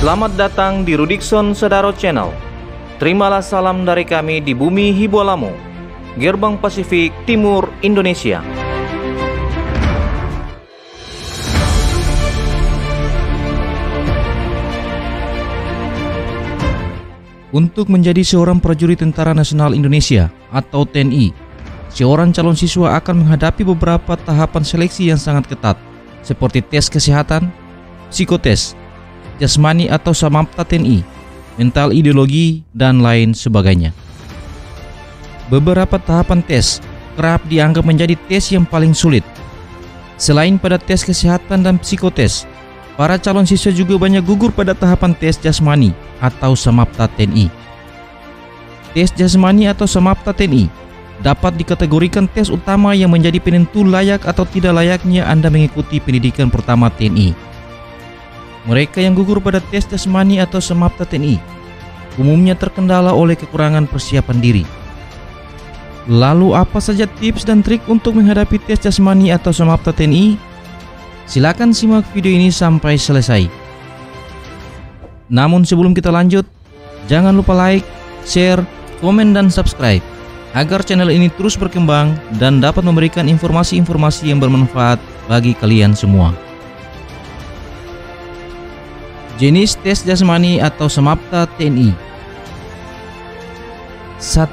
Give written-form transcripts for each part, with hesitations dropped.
Selamat datang di Rudikson Sedaro Channel. Terimalah salam dari kami di bumi Hibolamo, Gerbang Pasifik Timur, Indonesia. Untuk menjadi seorang prajurit Tentara Nasional Indonesia atau TNI, seorang calon siswa akan menghadapi beberapa tahapan seleksi yang sangat ketat, seperti tes kesehatan, psikotes, jasmani atau samapta TNI, mental ideologi, dan lain sebagainya. Beberapa tahapan tes kerap dianggap menjadi tes yang paling sulit. Selain pada tes kesehatan dan psikotes, para calon siswa juga banyak gugur pada tahapan tes jasmani atau samapta TNI. Tes jasmani atau samapta TNI dapat dikategorikan tes utama yang menjadi penentu layak atau tidak layaknya Anda mengikuti pendidikan pertama TNI. Mereka yang gugur pada tes jasmani atau samapta TNI umumnya terkendala oleh kekurangan persiapan diri. Lalu apa saja tips dan trik untuk menghadapi tes jasmani atau samapta TNI? Silakan simak video ini sampai selesai. Namun sebelum kita lanjut, jangan lupa like, share, komen, dan subscribe agar channel ini terus berkembang dan dapat memberikan informasi-informasi yang bermanfaat bagi kalian semua. Jenis tes jasmani atau samapta TNI. 1.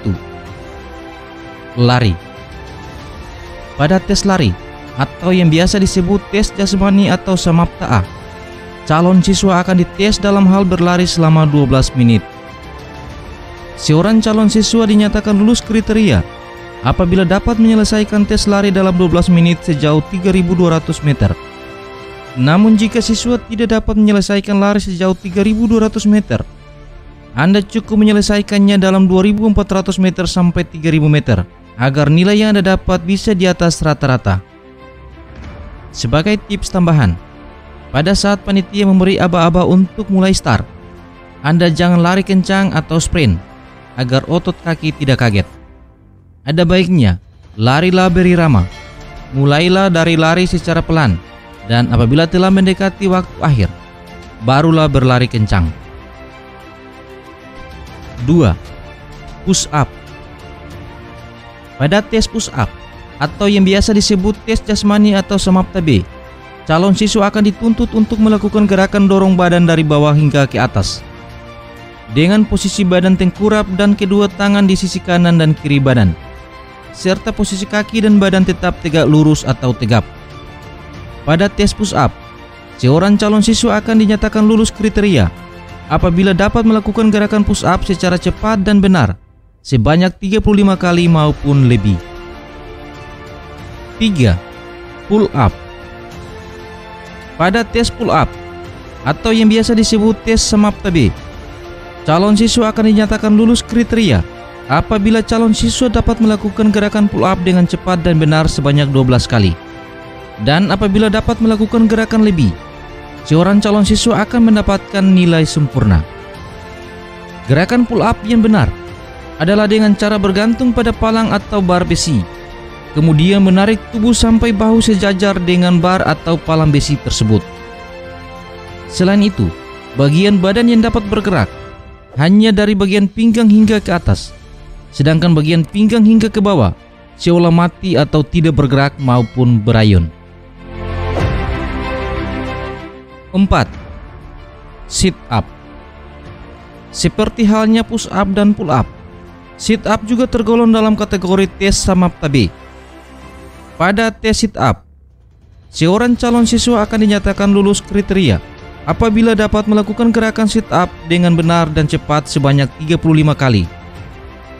Lari. Pada tes lari atau yang biasa disebut tes jasmani atau samapta A, calon siswa akan dites dalam hal berlari selama 12 menit. Seorang calon siswa dinyatakan lulus kriteria apabila dapat menyelesaikan tes lari dalam 12 menit sejauh 3.200 meter. Namun jika siswa tidak dapat menyelesaikan lari sejauh 3.200 meter, Anda cukup menyelesaikannya dalam 2.400 meter sampai 3.000 meter agar nilai yang Anda dapat bisa di atas rata-rata. Sebagai tips tambahan, pada saat panitia memberi aba-aba untuk mulai start, Anda jangan lari kencang atau sprint agar otot kaki tidak kaget. Ada baiknya larilah berirama. Mulailah dari lari secara pelan, dan apabila telah mendekati waktu akhir, barulah berlari kencang. 2. Push up. Pada tes push up atau yang biasa disebut tes jasmani atau samapta B, calon siswa akan dituntut untuk melakukan gerakan dorong badan dari bawah hingga ke atas dengan posisi badan tengkurap dan kedua tangan di sisi kanan dan kiri badan, serta posisi kaki dan badan tetap tegak lurus atau tegap. Pada tes push up, seorang calon siswa akan dinyatakan lulus kriteria apabila dapat melakukan gerakan push up secara cepat dan benar sebanyak 35 kali maupun lebih. 3. Pull up. Pada tes pull up atau yang biasa disebut tes samapta B, calon siswa akan dinyatakan lulus kriteria apabila calon siswa dapat melakukan gerakan pull up dengan cepat dan benar sebanyak 12 kali. Dan apabila dapat melakukan gerakan lebih, seorang calon siswa akan mendapatkan nilai sempurna. Gerakan pull up yang benar adalah dengan cara bergantung pada palang atau bar besi, kemudian menarik tubuh sampai bahu sejajar dengan bar atau palang besi tersebut. Selain itu, bagian badan yang dapat bergerak hanya dari bagian pinggang hingga ke atas, sedangkan bagian pinggang hingga ke bawah seolah mati atau tidak bergerak maupun berayun. 4. Sit up. Seperti halnya push up dan pull up, sit up juga tergolong dalam kategori tes samapta B. Pada tes sit up, seorang calon siswa akan dinyatakan lulus kriteria apabila dapat melakukan gerakan sit up dengan benar dan cepat sebanyak 35 kali.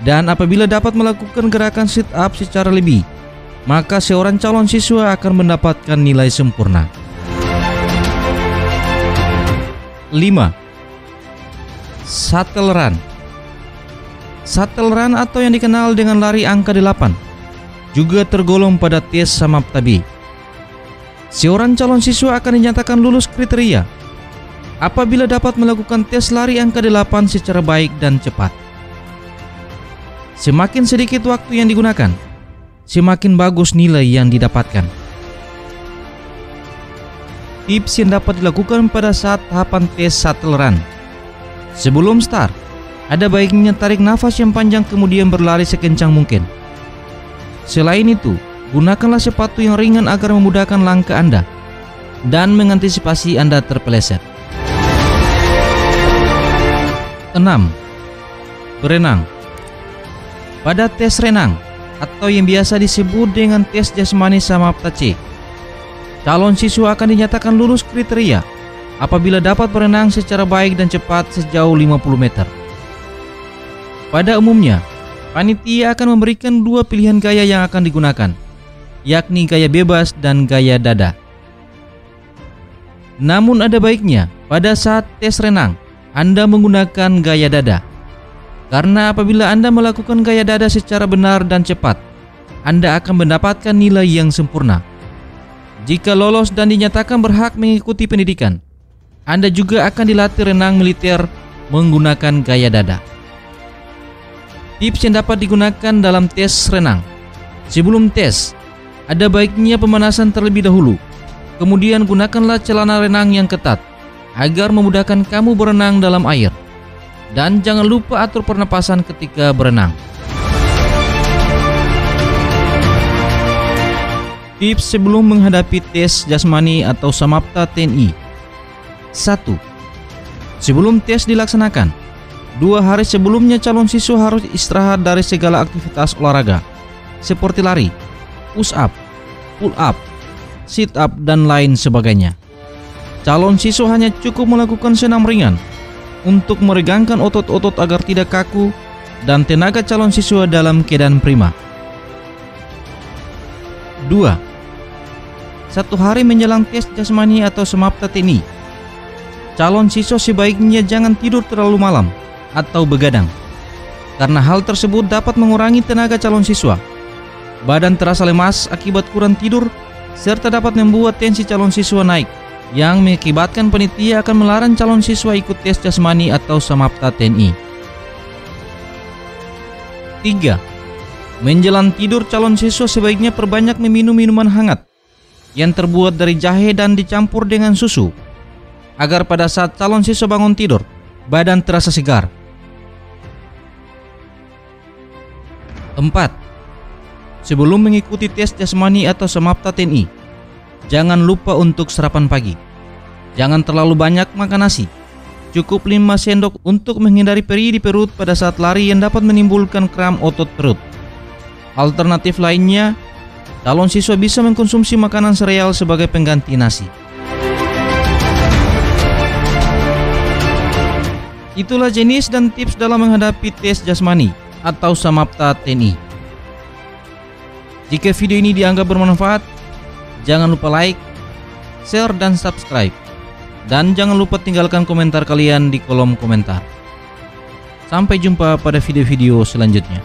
Dan apabila dapat melakukan gerakan sit up secara lebih, maka seorang calon siswa akan mendapatkan nilai sempurna. 5. Shuttle run. Shuttle run atau yang dikenal dengan lari angka 8 juga tergolong pada tes samapta B. Seorang calon siswa akan dinyatakan lulus kriteria apabila dapat melakukan tes lari angka 8 secara baik dan cepat. Semakin sedikit waktu yang digunakan, semakin bagus nilai yang didapatkan. Tips yang dapat dilakukan pada saat tahapan tes shuttle run. Sebelum start, ada baiknya tarik nafas yang panjang kemudian berlari sekencang mungkin. Selain itu, gunakanlah sepatu yang ringan agar memudahkan langkah Anda dan mengantisipasi Anda terpeleset. 6. Berenang. Pada tes renang atau yang biasa disebut dengan tes jasmani Samapta C, calon siswa akan dinyatakan lulus kriteria apabila dapat berenang secara baik dan cepat sejauh 50 meter. Pada umumnya, panitia akan memberikan dua pilihan gaya yang akan digunakan, yakni gaya bebas dan gaya dada. Namun ada baiknya pada saat tes renang, Anda menggunakan gaya dada. Karena apabila Anda melakukan gaya dada secara benar dan cepat, Anda akan mendapatkan nilai yang sempurna. Jika lolos dan dinyatakan berhak mengikuti pendidikan, Anda juga akan dilatih renang militer menggunakan gaya dada. Tips yang dapat digunakan dalam tes renang. Sebelum tes, ada baiknya pemanasan terlebih dahulu. Kemudian gunakanlah celana renang yang ketat agar memudahkan kamu berenang dalam air. Dan jangan lupa atur pernapasan ketika berenang. Tips sebelum menghadapi tes jasmani atau Samapta TNI. 1. Sebelum tes dilaksanakan, 2 hari sebelumnya calon siswa harus istirahat dari segala aktivitas olahraga seperti lari, push up, pull up, sit up, dan lain sebagainya. Calon siswa hanya cukup melakukan senam ringan untuk meregangkan otot-otot agar tidak kaku dan tenaga calon siswa dalam keadaan prima. 2. 1 hari menjelang tes jasmani atau Samapta TNI, calon siswa sebaiknya jangan tidur terlalu malam atau begadang, karena hal tersebut dapat mengurangi tenaga calon siswa. Badan terasa lemas akibat kurang tidur, serta dapat membuat tensi calon siswa naik, yang mengakibatkan panitia akan melarang calon siswa ikut tes jasmani atau Samapta TNI. 3. Menjelang tidur, calon siswa sebaiknya perbanyak meminum minuman hangat yang terbuat dari jahe dan dicampur dengan susu, agar pada saat calon siswa bangun tidur, badan terasa segar. 4. Sebelum mengikuti tes jasmani atau Samapta TNI, jangan lupa untuk sarapan pagi. Jangan terlalu banyak makan nasi. Cukup 5 sendok untuk menghindari perih di perut pada saat lari yang dapat menimbulkan kram otot perut. Alternatif lainnya, calon siswa bisa mengkonsumsi makanan sereal sebagai pengganti nasi. Itulah jenis dan tips dalam menghadapi tes jasmani atau Samapta TNI. Jika video ini dianggap bermanfaat, jangan lupa like, share, dan subscribe. Dan jangan lupa tinggalkan komentar kalian di kolom komentar. Sampai jumpa pada video-video selanjutnya.